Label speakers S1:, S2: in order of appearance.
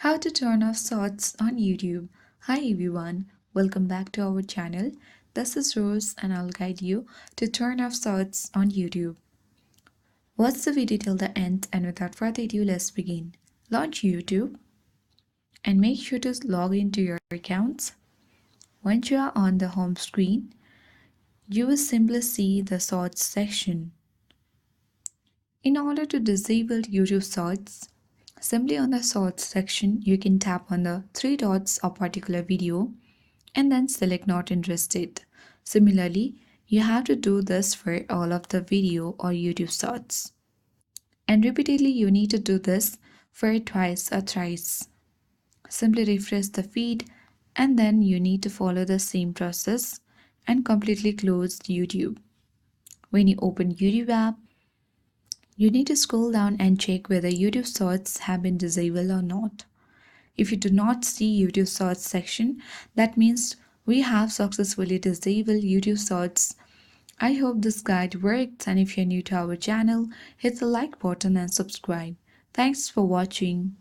S1: How to turn off shorts on YouTube. Hi everyone, welcome back to our channel. This is Rose and I'll guide you to turn off shorts on YouTube. Watch the video till the end and without further ado, let's begin. Launch YouTube and make sure to log into your accounts. Once you are on the home screen, you will simply see the shorts section. In order to disable YouTube shorts, simply on the shorts section, you can tap on the three dots of particular video and then select not interested. Similarly, you have to do this for all of the video or YouTube shorts. And repeatedly you need to do this for twice or thrice. Simply refresh the feed and then you need to follow the same process and completely close YouTube. When you open YouTube app, you need to scroll down and check whether YouTube Shorts have been disabled or not. If you do not see YouTube Shorts section, that means we have successfully disabled YouTube Shorts. I hope this guide works, and if you're new to our channel, hit the like button and subscribe. Thanks for watching.